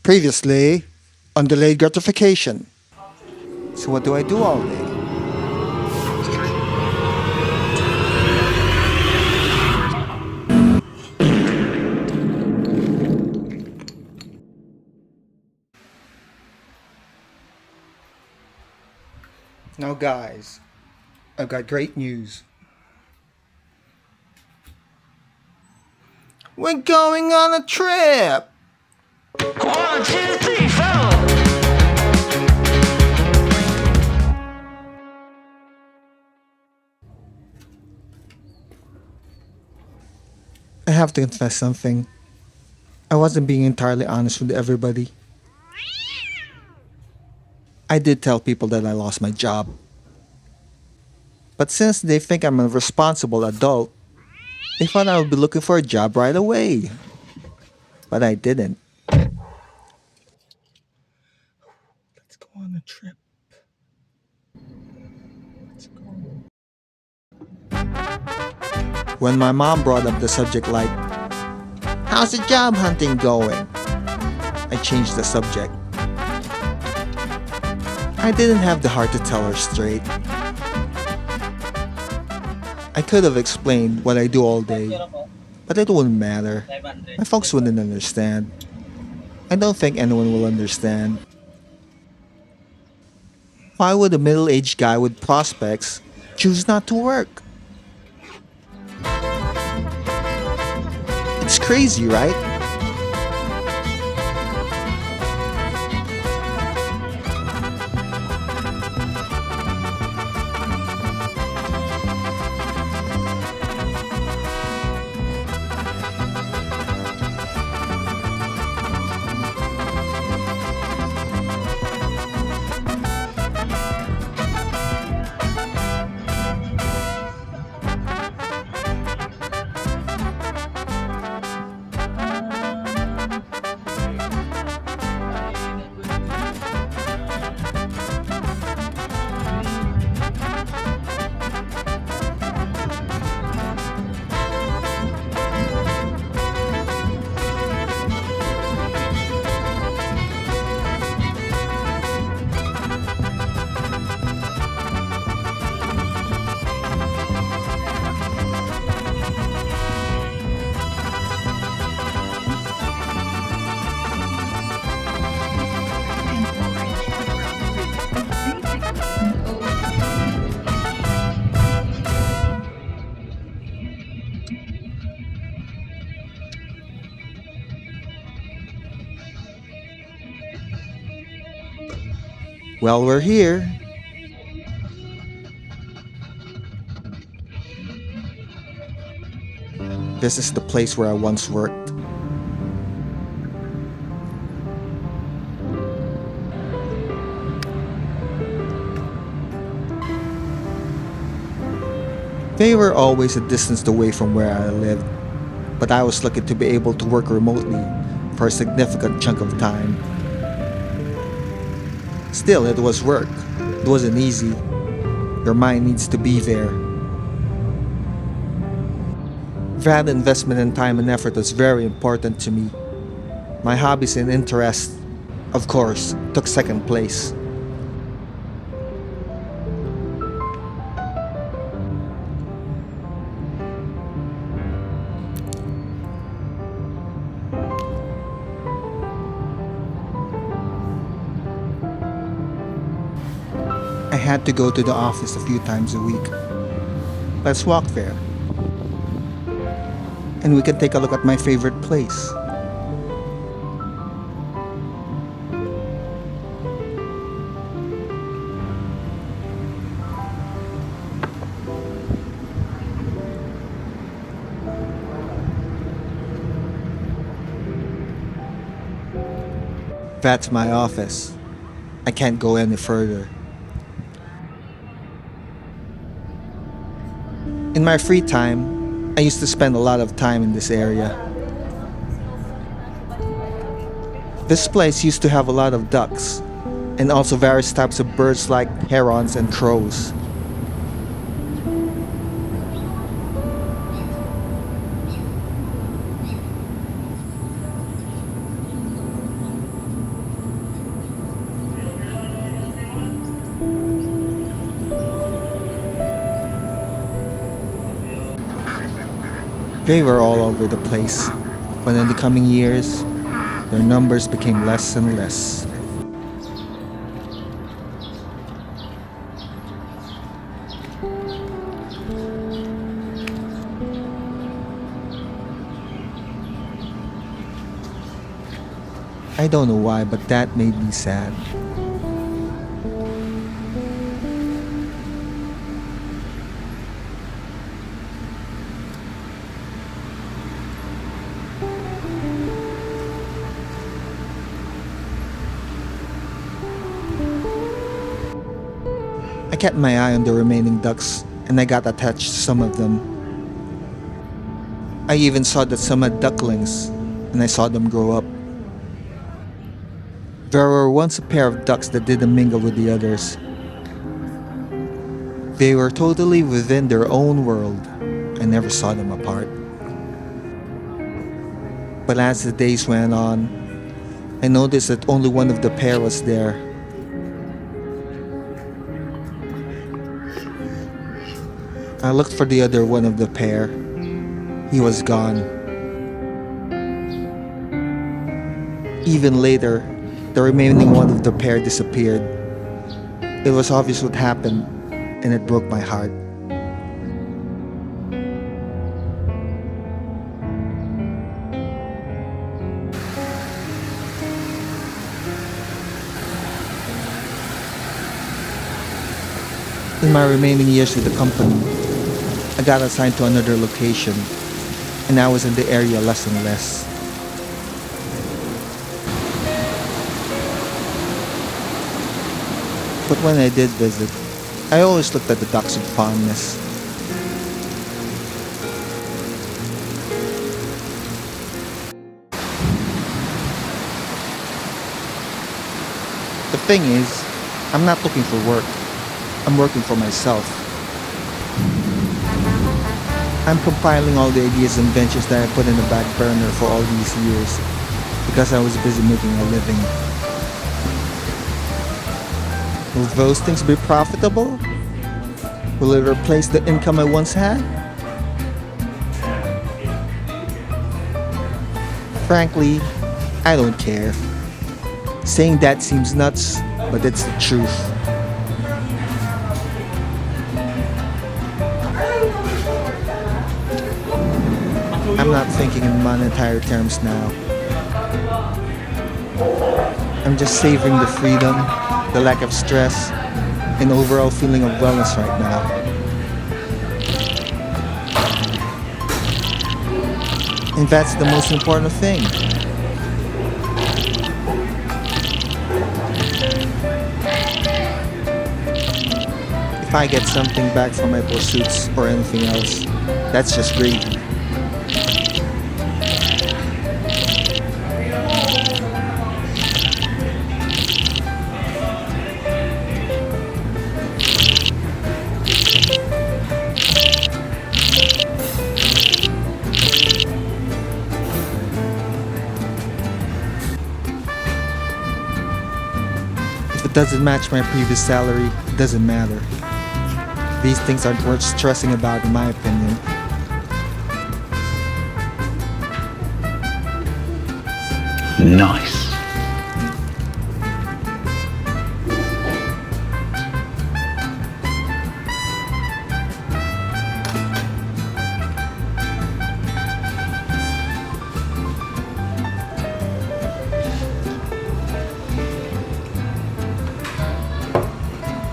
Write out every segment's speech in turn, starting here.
Previously, on delayed gratification. So what do I do all day? Now guys, I've got great news. We're going on a trip! One, two, three, four. I have to confess something. I wasn't being entirely honest with everybody. I did tell people that I lost my job. But since they think I'm a responsible adult, they thought I would be looking for a job right away. But I didn't. Let's go on a trip. Let's go. When my mom brought up the subject like, "How's the job hunting going?" I changed the subject. I didn't have the heart to tell her straight. I could have explained what I do all day, but it wouldn't matter. My folks wouldn't understand. I don't think anyone will understand. Why would a middle-aged guy with prospects choose not to work? It's crazy, right? Well, we're here. This is the place where I once worked. They were always a distance away from where I lived, but I was lucky to be able to work remotely for a significant chunk of time. Still, it was work. It wasn't easy. Your mind needs to be there. That investment in time and effort was very important to me. My hobbies and interests, of course, took second place. I had to go to the office a few times a week. Let's walk there. And we can take a look at my favorite place. That's my office. I can't go any further. In my free time, I used to spend a lot of time in this area. This place used to have a lot of ducks, and also various types of birds like herons and crows. They were all over the place, but in the coming years, their numbers became less and less. I don't know why, but that made me sad. I kept my eye on the remaining ducks and I got attached to some of them. I even saw that some had ducklings and I saw them grow up. There were once a pair of ducks that didn't mingle with the others. They were totally within their own world. I never saw them apart. But as the days went on, I noticed that only one of the pair was there. I looked for the other one of the pair. He was gone. Even later, the remaining one of the pair disappeared. It was obvious what happened, and it broke my heart. In my remaining years with the company, I got assigned to another location, and I was in the area less and less. But when I did visit, I always looked at the ducks with fondness. The thing is, I'm not looking for work. I'm working for myself. I'm compiling all the ideas and ventures that I put in the back burner for all these years because I was busy making a living. Will those things be profitable? Will it replace the income I once had? Frankly, I don't care. Saying that seems nuts, but it's the truth. I'm not thinking in monetary terms now. I'm just savoring the freedom, the lack of stress, and overall feeling of wellness right now. And that's the most important thing. If I get something back from my pursuits or anything else, that's just gravy. If it doesn't match my previous salary, it doesn't matter. These things aren't worth stressing about in my opinion. Nice.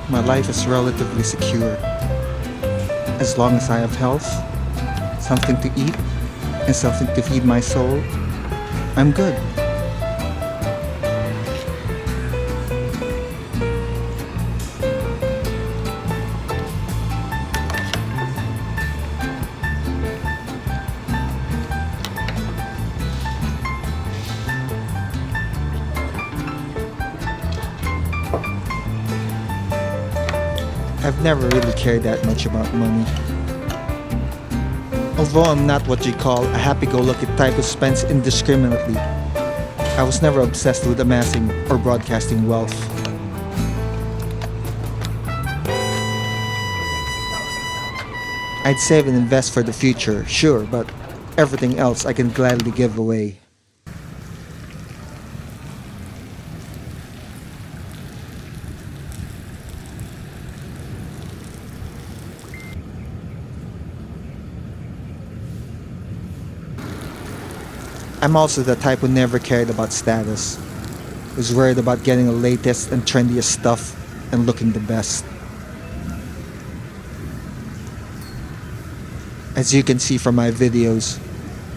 My life is relatively secure. As long as I have health, something to eat, and something to feed my soul, I'm good. I've never really cared that much about money. Although I'm not what you call a happy-go-lucky type who spends indiscriminately, I was never obsessed with amassing or broadcasting wealth. I'd save and invest for the future, sure, but Everything else I can gladly give away. I'm also the type who never cared about status. Was worried about getting the latest and trendiest stuff and looking the best. As you can see from my videos,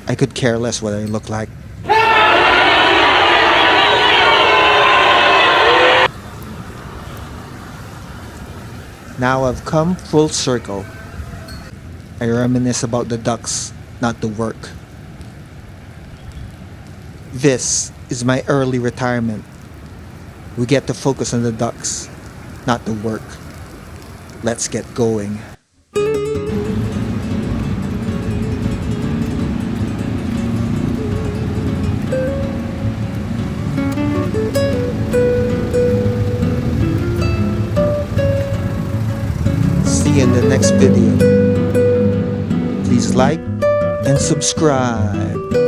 I could care less what I look like. Now I've come full circle. I reminisce about the ducks, not the work. This is my early retirement. We get to focus on the ducks, not the work. Let's get going. See you in the next video. Please like and subscribe.